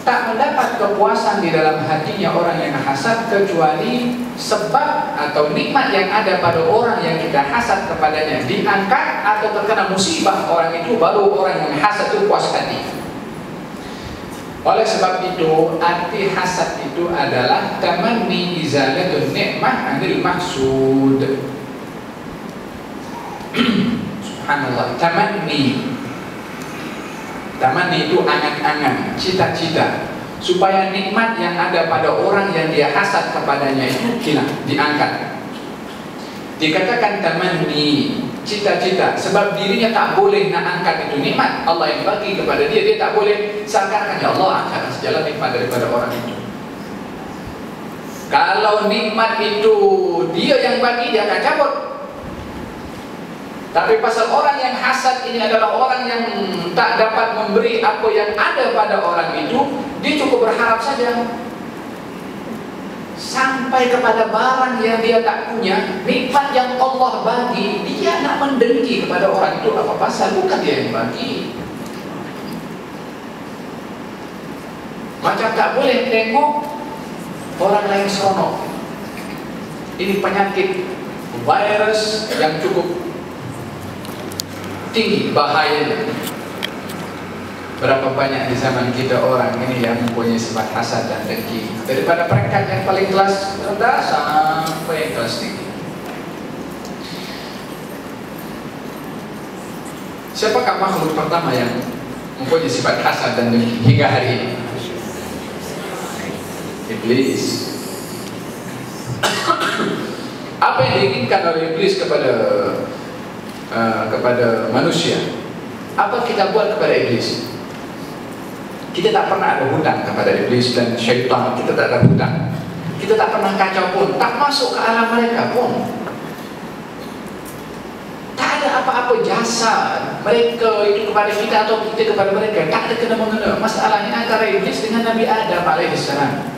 Tak mendapat kepuasan di dalam hatinya orang yang hasad kecuali sebab atau nikmat yang ada pada orang yang kita hasad kepadanya diangkat atau terkena musibah orang itu, baru orang yang hasad itu puas hati. Oleh sebab itu, arti hasad itu adalah tamanni izalatun ni'mah anil maksud. Subhanallah, tamanni itu angan-angan, cita-cita supaya nikmat yang ada pada orang yang dia hasad kepadanya itu hilang, diangkat. Dikatakan tamanni, cita-cita, sebab dirinya tak boleh nak angkat itu nikmat Allah yang bagi kepada dia, dia tak boleh seakan-akan ya Allah angkat segala nikmat daripada orang itu. Kalau nikmat itu dia yang bagi, dia akan cabut. Tapi pasal orang yang hasad ini adalah orang yang tak dapat memberi apa yang ada pada orang itu, dia cukup berharap saja. Sampai kepada barang yang dia tak punya, nikmat yang Allah bagi, dia nak mendengki kepada orang itu. Apa pasal? Bukan dia yang bagi. Macam tak boleh tengok orang lain seronok. Ini penyakit virus yang cukup tinggi bahayanya. Berapa banyak di zaman kita orang ini yang mempunyai sifat hasad dan dengki, daripada peringkat yang paling kelas rendah sampai yang kelas tinggi. Siapakah makhluk pertama yang mempunyai sifat hasad dan dengki hingga hari ini? Iblis. Apa yang diinginkan oleh iblis kepada manusia? Apa kita buat kepada iblis? Kita tak pernah ada hutang kepada iblis dan syaitan. Kita tak ada hutang. Kita tak pernah kacau pun, tak masuk ke alam mereka pun. Tak ada apa-apa jasa mereka itu kepada kita atau kita kepada mereka. Tak ada kena-mengena. Masalahnya antara iblis dengan Nabi Adam alaihissalam.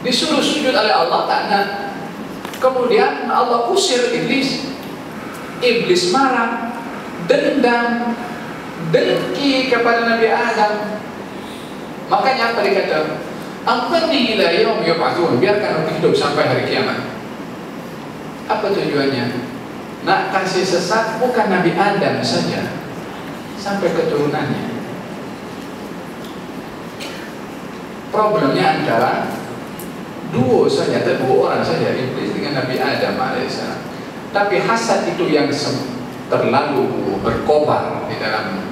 Disuruh sujud oleh Allah, tak nak. Kemudian Allah usir iblis. Iblis marah, dendam, dengki kepada Nabi Adam. Makanya apa dia kata? Aqni ila yaum yub'atsun, biarkan aku hidup sampai hari kiamat. Apa tujuannya? Nak kasih sesat bukan Nabi Adam saja, sampai keturunannya. Problemnya antara dua orang saja, iblis dengan Nabi Adam alaihissalam. Tapi hasad itu yang terlalu berkobar di dalam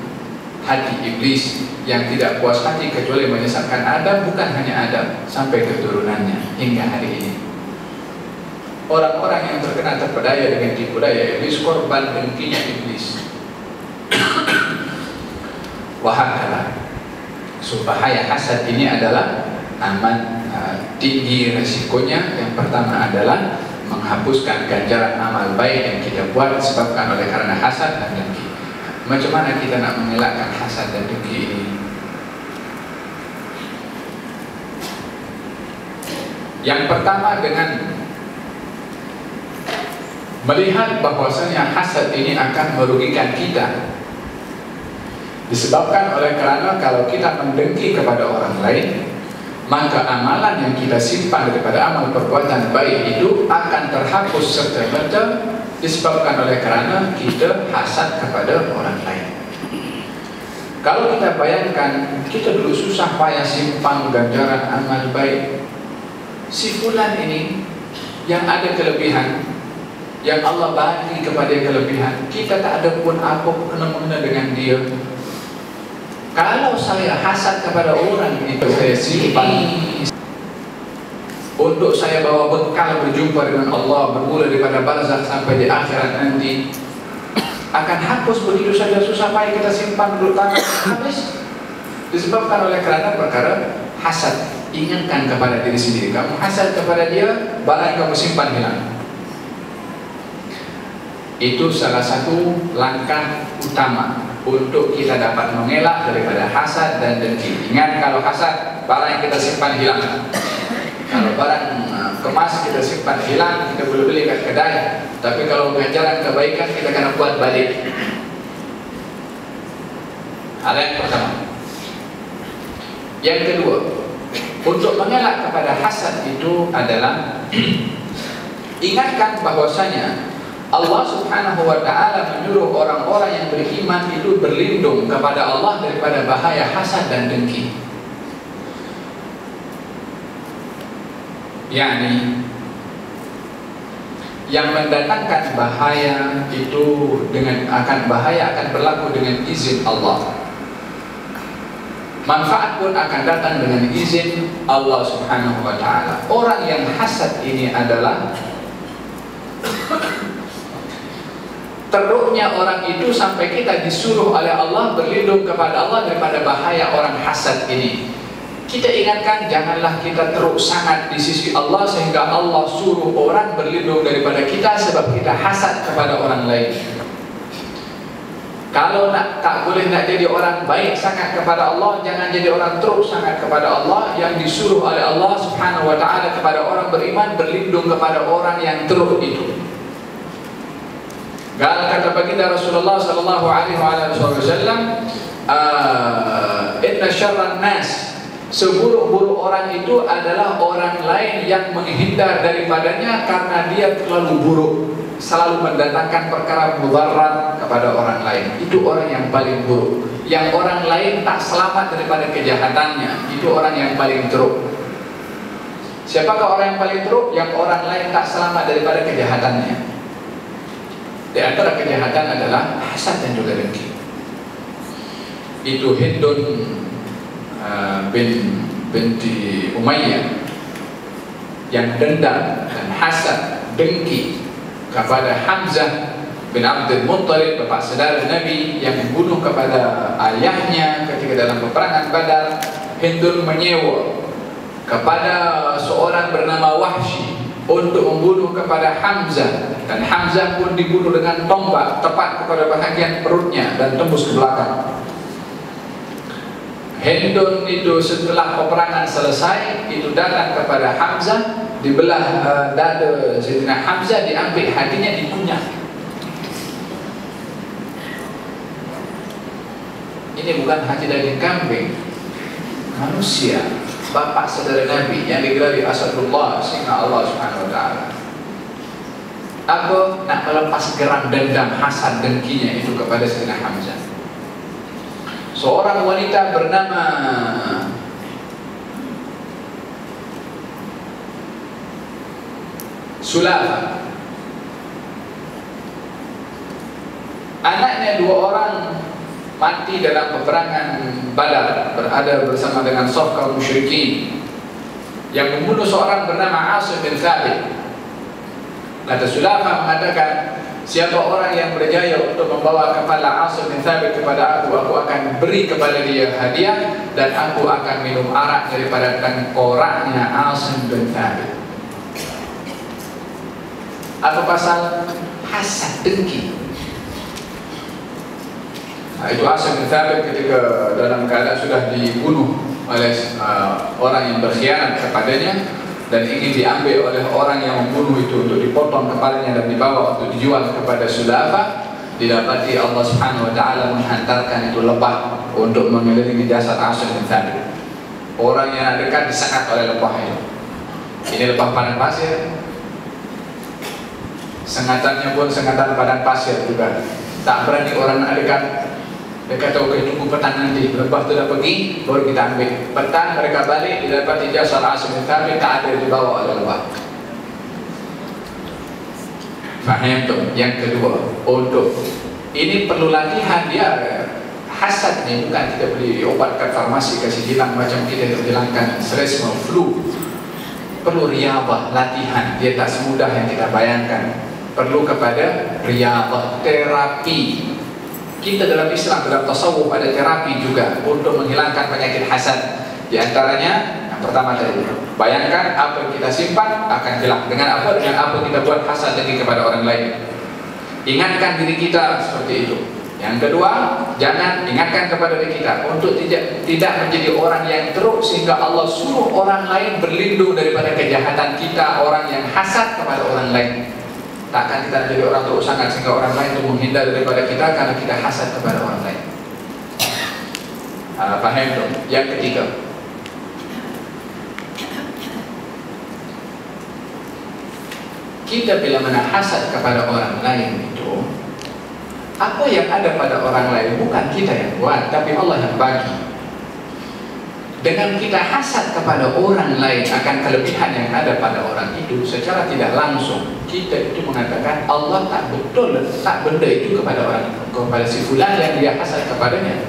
hati iblis, yang tidak puas hati kecuali menyesatkan Adam, bukan hanya Adam, sampai keturunannya hingga hari ini. Orang-orang yang terkena terpedaya dengan tipu daya iblis, korban dengkinya iblis. Wahakala. Bahaya hasad ini adalah amat tinggi resikonya. Yang pertama adalah menghapuskan ganjaran amal baik yang kita buat disebabkan oleh karena hasad dan dengki. Macam mana kita nak mengelakkan hasad dan dengki ini? Yang pertama, dengan melihat bahwasanya hasad ini akan merugikan kita, disebabkan oleh karena kalau kita mendengki kepada orang lain, maka amalan yang kita simpan daripada amal perbuatan baik itu akan terhapus serta-merta, disebabkan oleh karena kita hasad kepada orang lain. Kalau kita bayangkan, kita dulu susah payah simpan ganjaran amal baik. Si fulan ini yang ada kelebihan, yang Allah bagi kepada kelebihan, kita tak ada pun apa kena-mengena dengan dia. Kalau saya hasad kepada orang itu, saya simpan untuk saya bawa bekal berjumpa dengan Allah, bermula daripada barzakh sampai di akhirat nanti, akan hapus begitu saja. Susah payah kita simpan dulu, habis. Disebabkan oleh kerana perkara hasad. Ingatkan kepada diri sendiri, kamu hasad kepada dia, barang kamu simpan hilang. Itu salah satu langkah utama untuk kita dapat mengelak daripada hasad dan dengki. Ingat, kalau hasad, barang yang kita simpan hilang. Kalau barang kemas kita simpan hilang, kita boleh beli kat kedai. Tapi kalau ganjaran kebaikan, kita kena buat balik. Hal yang pertama. Yang kedua, untuk mengelak kepada hasad itu adalah ingatkan bahwasanya Allah subhanahu wa ta'ala menyuruh orang-orang yang beriman itu berlindung kepada Allah daripada bahaya hasad dan dengki. yakni yang mendatangkan bahaya itu akan berlaku dengan izin Allah. manfaat pun akan datang dengan izin Allah Subhanahu wa Ta'ala. Orang yang hasad ini adalah teruknya orang itu sampai kita disuruh oleh Allah berlindung kepada Allah daripada bahaya orang hasad ini. Kita ingatkan, janganlah kita teruk sangat di sisi Allah sehingga Allah suruh orang berlindung daripada kita sebab kita hasad kepada orang lain. Kalau tak boleh nak jadi orang baik sangat kepada Allah, jangan jadi orang teruk sangat kepada Allah. Yang disuruh oleh Allah Subhanahu wa Ta'ala kepada orang beriman berlindung kepada orang yang teruk itu. Kata baginda Rasulullah sallallahu alaihi wasallam, inna syarran nas, seburuk-buruk orang itu adalah orang lain yang menghindar daripadanya karena dia terlalu buruk, selalu mendatangkan perkara mudarat kepada orang lain. Itu orang yang paling buruk. Yang orang lain tak selamat daripada kejahatannya, itu orang yang paling teruk. Siapakah orang yang paling teruk? Yang orang lain tak selamat daripada kejahatannya. Di antara kejahatan adalah hasad dan juga dengki. Itu Hindun binti Umayyah yang dendam dan hasad dengki kepada Hamzah bin Abdul Muttalib, bapak saudara Nabi, yang membunuh kepada ayahnya ketika dalam peperangan Badar. Hindun menyewa kepada seorang bernama Wahsy untuk membunuh kepada Hamzah, dan Hamzah pun dibunuh dengan tombak tepat kepada bahagian perutnya dan tembus ke belakang. Hindun itu setelah peperangan selesai itu datang kepada Hamzah, dibelah dada Sayyidina Hamzah, diambil hatinya, dikunyah. Ini bukan hati daging kambing, manusia, bapak saudara Nabi yang digelari Asadullah, singa Allah Subhanahu wa Ta'ala. Aku nak melepas geram dendam hasad dengkinya itu kepada Sayyidina Hamzah. Seorang wanita bernama Sulafah, anaknya dua orang mati dalam peperangan Badar, berada bersama dengan saf kaum musyrikin. Yang membunuh seorang bernama Asim bin Thabit. Kata Sulafah mengatakan, siapa orang yang berjaya untuk membawa kepala Asim bin Thabit kepada aku akan beri kepada dia hadiah, dan aku akan minum arak daripada tengkoraknya Asim bin Thabit. Apa pasal? Hasad dengki. Itu Asim bin Thabit ketika dalam keadaan sudah dibunuh oleh orang yang berkhianat kepadanya dan ingin diambil oleh orang yang membunuh itu untuk dipotong kepalanya dan dibawa untuk dijual kepada Sulafah. Didapati Allah Subhanahu wa Ta'ala menghantarkan itu lebah untuk mengelilingi jasad Asim bin Thabit. Orang yang dekat disengat oleh lebah itu. Ini lebah padang pasir. Sengatannya pun sengatan padang pasir juga. Tak berani orang nak dekat. Mereka tahu ke tunggu petang nanti, lepas itu dah pergi, baru kita ambil. Petang mereka balik, didapati jasad Asim bin Thabit tak ada, dibawa oleh lebah. Faham tu? Yang kedua, untuk ini perlu latihan dia. Hasad ni bukan kita beli obat kat farmasi kasih hilang macam kita hilangkan stres, flu. Perlu riyadhah, latihan. Dia tak semudah yang kita bayangkan. Perlu kepada riyadhah, terapi. Kita dalam Islam, dalam tasawuf ada terapi juga untuk menghilangkan penyakit hasad. Di antaranya yang pertama tadi, bayangkan apa yang kita simpan akan hilang. Dengan apa? Dengan apa kita buat hasad lagi kepada orang lain. Ingatkan diri kita seperti itu. Yang kedua, jangan ingatkan kepada diri kita untuk tidak menjadi orang yang teruk sehingga Allah suruh orang lain berlindung daripada kejahatan kita, orang yang hasad kepada orang lain. Takkan kita menjadi orang teruk sangat sehingga orang lain itu menghindar daripada kita karena kita hasad kepada orang lain. Faham tu? Yang ketiga, kita bila mana hasad kepada orang lain itu, apa yang ada pada orang lain bukan kita yang buat, tapi Allah yang bagi. Dengan kita hasad kepada orang lain akan kelebihan yang ada pada orang itu, secara tidak langsung kita itu mengatakan Allah tak betul letak benda itu kepada orang, kepada si fulan yang dia hasad kepadanya.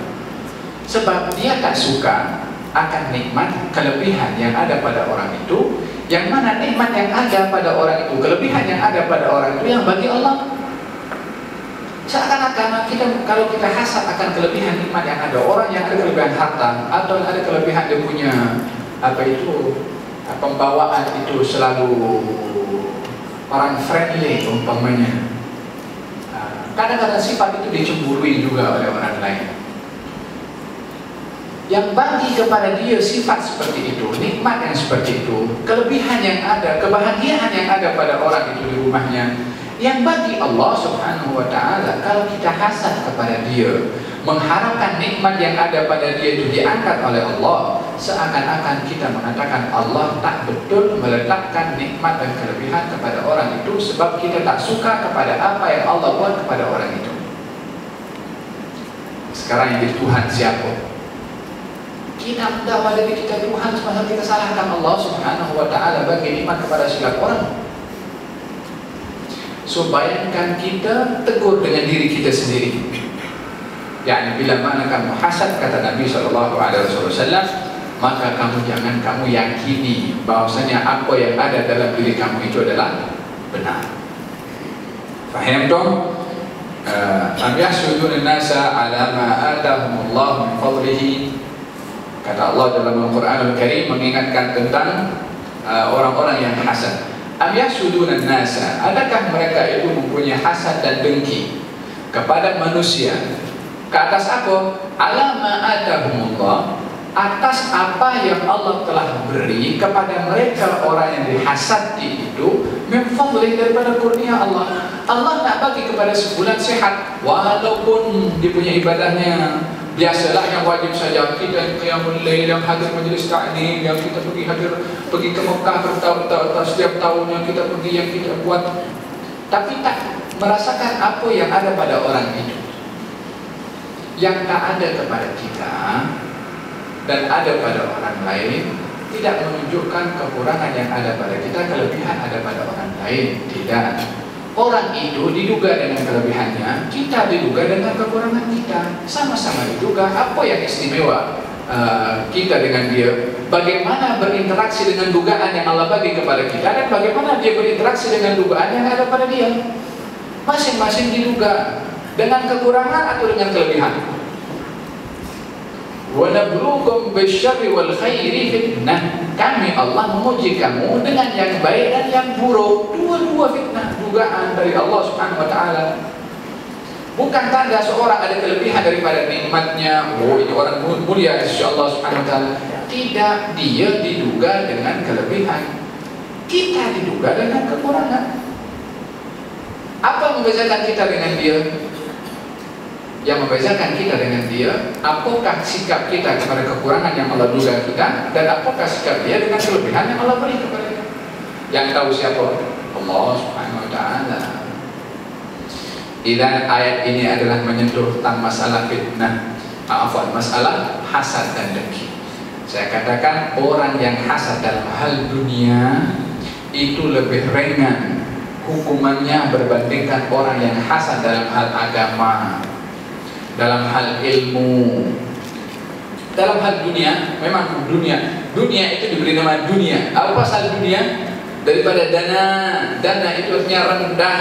Sebab dia tak suka akan nikmat kelebihan yang ada pada orang itu, yang mana nikmat yang ada pada orang itu, kelebihan yang ada pada orang itu yang bagi Allah. Seakan-akan kalau kita hasad akan kelebihan nikmat yang ada, orang yang ada kelebihan harta atau ada kelebihan dia punya pembawaan itu selalu orang friendly umpamanya. Kadang-kadang sifat itu dicemburui juga oleh orang lain. Yang bagi kepada dia sifat seperti itu, nikmat yang seperti itu, kelebihan yang ada, kebahagiaan yang ada pada orang itu di rumahnya, yang bagi Allah Subhanahu wa ta'ala, kalau kita hasad kepada dia, mengharapkan nikmat yang ada pada dia itu diangkat oleh Allah, seakan-akan kita mengatakan Allah tak betul meletakkan nikmat dan kelebihan kepada orang itu, sebab kita tak suka kepada apa yang Allah buat kepada orang itu. Sekarang yang jadi Tuhan siapa? Kita mendakwa diri kita Tuhan, semasa kita salahkan Allah Subhanahu wa ta'ala bagi nikmat kepada setiap orang. So bayangkan kita tegur dengan diri kita sendiri. Yani bila mana kamu hasad, kata Nabi SAW, maka kamu yakini bahwasanya apa yang ada dalam diri kamu itu adalah benar. Faham dong? Am yahsudun an-nasa ala ma atahumullah min fadlihi. Kata Allah dalam Al-Quran Al-Karim mengingatkan tentang orang-orang yang hasad. Am yahsudunan nasa, adakah mereka itu mempunyai hasad dan dengki kepada manusia ke atas apa? Ala ma atahumullah, atas apa yang Allah telah beri kepada mereka orang yang dihasadi itu, min fadli, daripada kurnia Allah. Allah nak bagi kepada sebulan sehat, walaupun dia punya ibadahnya biasalah yang wajib saja, kita yang mulai yang hadir majlis ta'lim, yang kita pergi ke Mekah bertahun-tahun, setiap tahunnya kita pergi, yang kita buat, tapi tak merasakan apa yang ada pada orang itu, yang tak ada kepada kita dan ada pada orang lain. Tidak menunjukkan kekurangan yang ada pada kita, kelebihan ada pada orang lain. Tidak. Orang itu diduga dengan kelebihannya, kita diduga dengan kekurangan kita. Sama-sama diduga apa yang istimewa kita dengan dia. Bagaimana berinteraksi dengan dugaan yang Allah bagi kepada kita, dan bagaimana dia berinteraksi dengan dugaan yang ada pada dia. Masing-masing diduga dengan kekurangan atau dengan kelebihan. Wa nabluukum bisyarri wal khairi fitnah. Kami Allah menguji kamu dengan yang baik dan yang buruk. Dua-dua fitnah, dugaan dari Allah Subhanahu wa ta'ala. Bukan tanda seorang ada kelebihan daripada nikmatnya, oh ini orang mulia insya Allah Subhanahu wa ta'ala. Tidak, dia diduga dengan kelebihan, kita diduga dengan kekurangan. Apa yang membedakan kita dengan dia? Yang membedakan kita dengan dia, apakah sikap kita kepada kekurangan yang Allah duga kita, dan apakah sikap dia dengan kelebihan yang Allah beri kepada kita. Yang tahu siapa? Allah Subhanahu wa ta'ala. Dan ayat ini adalah menyentuh tentang masalah fitnah, masalah hasad dan dengki. Saya katakan orang yang hasad dalam hal dunia itu lebih ringan hukumannya berbandingkan orang yang hasad dalam hal agama, dalam hal ilmu. Dalam hal dunia, memang dunia itu diberi nama dunia. Apa pasal dunia? Daripada dana itu artinya rendah.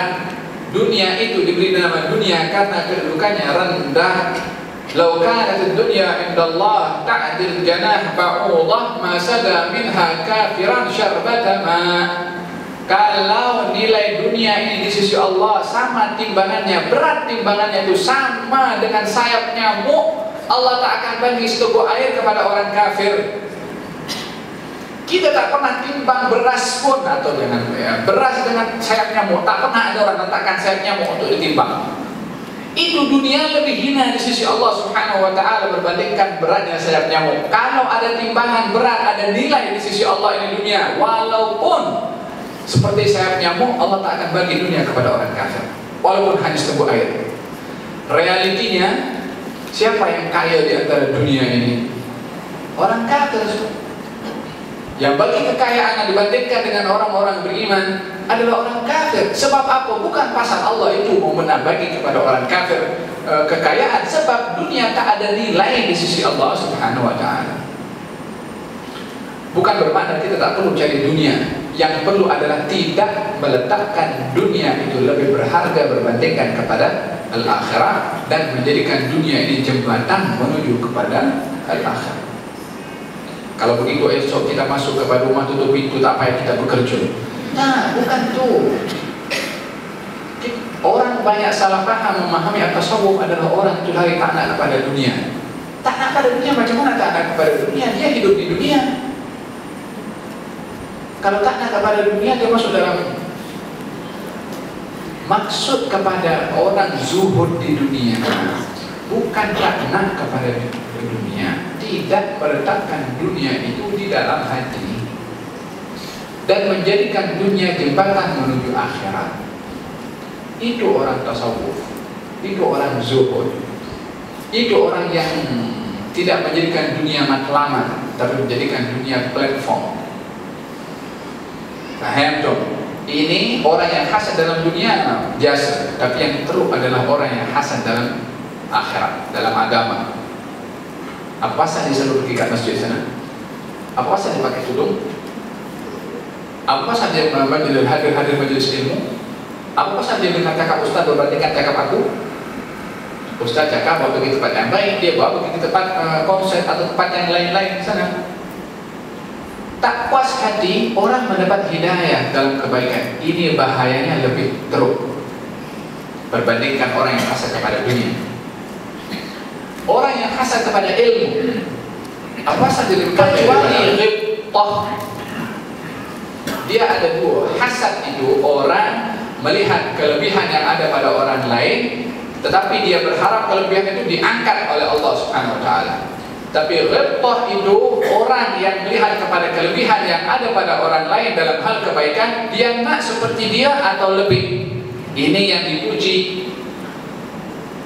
Dunia itu diberi nama dunia karena kedudukannya rendah. Lau kanat ad-dunya indallah ta'dil janah ba'udah ma sada minha kafiran syarbata ma. Kalau nilai dunia ini di sisi Allah sama timbangannya, berat timbangannya itu sama dengan sayap nyamuk, Allah tak akan bagi seteguk air kepada orang kafir. Kita tak pernah timbang beras pun, atau dengan beras dengan sayap nyamuk, tak pernah ada orang letakkan sayap nyamuk untuk ditimbang. Itu dunia lebih hina di sisi Allah Subhanahu wa ta'ala berbandingkan beratnya sayap nyamuk. Kalau ada timbangan berat, ada nilai di sisi Allah ini dunia, walaupun seperti sayap nyamuk, Allah tak akan bagi dunia kepada orang kafir, walaupun hanya seteguk air. Realitinya, siapa yang kaya di antara dunia ini? Orang kafir. Yang bagi kekayaan dibandingkan dengan orang-orang beriman adalah orang kafir. Sebab apa? Bukan pasal Allah itu mau bagi kepada orang kafir, kekayaan, sebab dunia tak ada nilai di sisi Allah Subhanahu wa Ta'ala. Bukan bermakna kita tak perlu cari dunia. Yang perlu adalah tidak meletakkan dunia itu lebih berharga berbandingkan kepada al-akhirah, dan menjadikan dunia ini jembatan menuju kepada al-akhirah. Kalau begitu esok kita masuk kepada rumah, tutup pintu, tak payah kita bekerja. Nah, bukan tu. Orang banyak salah paham memahami at-tasawuf adalah orang itu lari tak nak kepada dunia. Tak nak kepada dunia, macam mana tak nak kepada dunia? Dia hidup di dunia. Kalau tak nak kepada dunia, dia masuk dalam maksud kepada orang zuhud di dunia. Bukan tak nak kepada dunia, tidak meletakkan dunia itu di dalam hati dan menjadikan dunia jembatan menuju akhirat. Itu orang tasawuf, itu orang zuhud, itu orang yang tidak menjadikan dunia matlamat, tapi menjadikan dunia platform. Paham tu? Ini orang yang hasad dalam dunia biasa, tapi yang teruk adalah orang yang hasad dalam akhirat, dalam agama. Apa pasal dia selalu pergi kat masjid sana? Apa pasal dia pakai tudung? Apa pasal dia hadir majlis ilmu? Apa pasal dia dengar cakap ustaz berbandingkan cakap aku? Ustaz cakap bawa pergi tempat yang baik, dia bawa pergi ke tempat konsert atau tempat yang lain-lain di sana. Tak puas hati orang mendapat hidayah dalam kebaikan. Ini bahayanya lebih teruk berbandingkan orang yang hasad kepada dunia. Orang yang hasad kepada ilmu, apa saja kecuali ghibtah. Dia ada dua. Hasad itu orang melihat kelebihan yang ada pada orang lain, tetapi dia berharap kelebihan itu diangkat oleh Allah Subhanahu wa Ta'ala. Tapi ghibtah itu orang yang melihat kepada kelebihan yang ada pada orang lain dalam hal kebaikan, dia nak seperti dia atau lebih. Ini yang dipuji.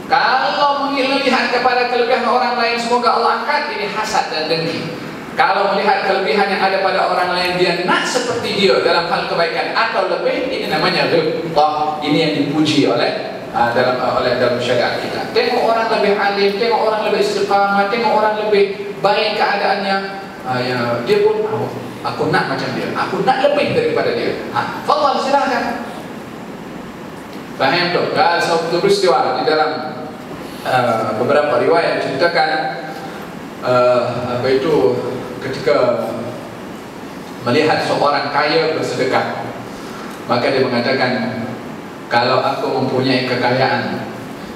Kalau melihat kepada kelebihan orang lain semoga Allah angkat, ini hasad dan dengki. Kalau melihat kelebihan yang ada pada orang lain, dia nak seperti dia dalam hal kebaikan atau lebih, ini namanya ghibtah. Ini yang dipuji oleh dalam syariat kita. Tengok orang lebih alim, tengok orang lebih istiqamah, tengok orang lebih baik keadaannya, dia pun aku nak macam dia, aku nak lebih daripada dia. Fadhal, silakan. Faham tu? Kalau satu peristiwa di dalam beberapa riwayat ceritakan apa itu, ketika melihat seorang kaya bersedekah, maka dia mengatakan, kalau aku mempunyai kekayaan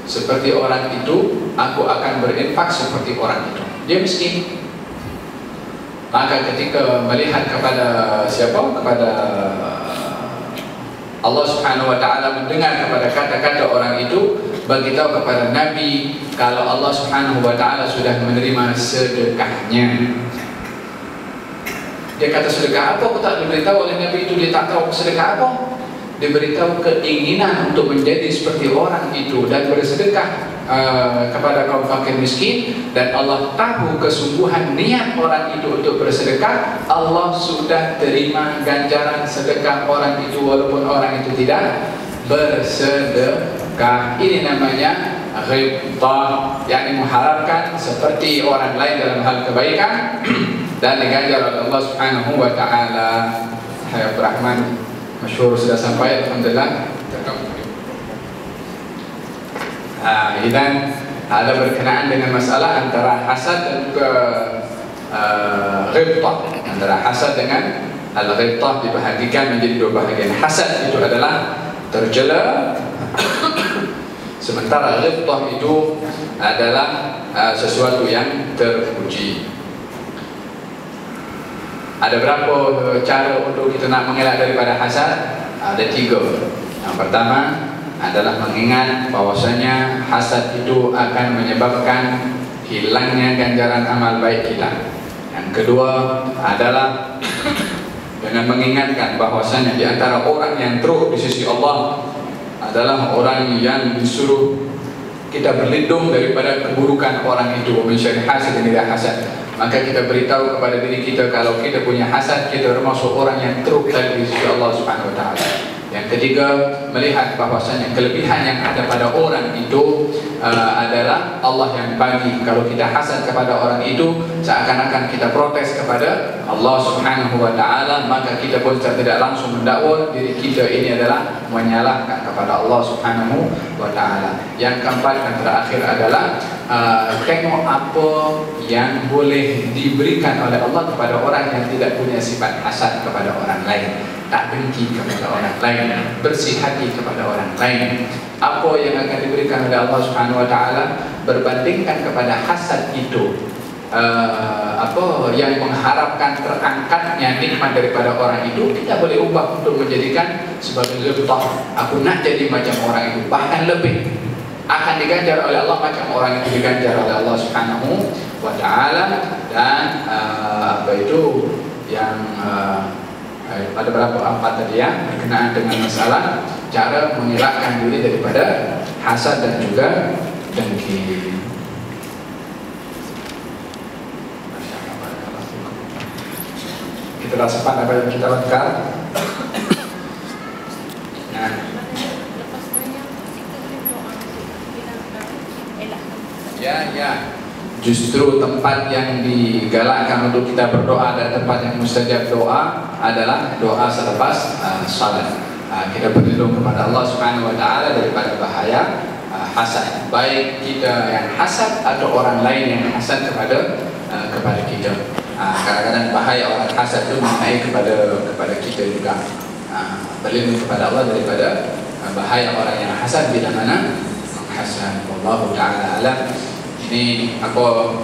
seperti orang itu, aku akan berinfak seperti orang itu. Dia miskin. Maka ketika melihat kepada siapa? Kepada Allah Subhanahu wa Ta'ala, mendengar kepada kata-kata orang itu, beritahu kepada Nabi kalau Allah Subhanahu wa Ta'ala sudah menerima sedekahnya. Dia kata, sedekah apa? Aku tak diberitahu oleh Nabi itu. Dia tak tahu sedekah apa. Dia beritahu keinginan untuk menjadi seperti orang itu dan bersedekah kepada kaum fakir miskin, dan Allah tahu kesungguhan niat orang itu untuk bersedekah. Allah sudah terima ganjaran sedekah orang itu walaupun orang itu tidak bersedekah. Ini namanya ghibtah, yang mengharapkan seperti orang lain dalam hal kebaikan dan diganjar oleh Allah Subhanahu wa Ta'ala. Habib Rahman masyhur sudah sampai, alhamdulillah. Dan ada berkenaan dengan masalah antara hasad dan juga ghibtah. Antara hasad dengan al-ghibtah dibahagikan menjadi dua bahagian. Hasad itu adalah tercela, sementara ghibtah itu adalah sesuatu yang terpuji. Ada berapa cara untuk kita nak mengelak daripada hasad? Ada 3. Yang pertama adalah mengingat bahwasanya hasad itu akan menyebabkan hilangnya ganjaran amal baik kita. Yang kedua adalah dengan mengingatkan bahwasanya di antara orang yang teruk di sisi Allah adalah orang yang disuruh kita berlindung daripada keburukan orang itu. Mencari hasad dan tidak hasad, maka kita beritahu kepada diri kita kalau kita punya hasad, kita termasuk orang yang teruk dari sisi Allah Subhanahu wa Ta'ala. Yang ketiga, melihat bahwasanya kelebihan yang ada pada orang itu adalah Allah yang bagi. Kalau kita hasad kepada orang itu, seakan-akan kita protes kepada Allah Subhanahu wa Ta'ala, maka kita pun tidak langsung mendakwa diri kita ini adalah menyalahkan kepada Allah Subhanahu wa Ta'ala. Yang keempat dan terakhir adalah tengok apa yang boleh diberikan oleh Allah kepada orang yang tidak punya sifat hasad kepada orang lain, tak dengki kepada orang lain, bersih hati kepada orang lain. Apa yang akan diberikan oleh Allah Subhanahu wa Ta'ala berbandingkan kepada hasad itu, apa yang mengharapkan terangkatnya nikmat daripada orang itu, kita boleh ubah untuk menjadikan sebagai ghibtah. Aku nak jadi macam orang itu, bahkan lebih akan diganjar oleh Allah macam orang itu diganjar oleh Allah Subhanahu wa Ta'ala. Dan apa itu yang pada berapa empat tadi ya, berkenaan dengan masalah cara mengelakkan diri daripada hasad dan juga dengki. Kita sempat apa yang kita lakukan. Nah, ya. Justru tempat yang digalakkan untuk kita berdoa dan tempat yang mustajab doa adalah doa selepas salat. Kita berlindung kepada Allah Subhanahu wa Ta'ala daripada bahaya hasad, baik kita yang hasad atau orang lain yang hasad kepada kita. Kadang-kadang bahaya orang hasad itu mengenai kepada kita juga. Berlindung kepada Allah daripada bahaya orang yang hasad bila mana menghasad. Wallahu ta'ala alam. Ini aku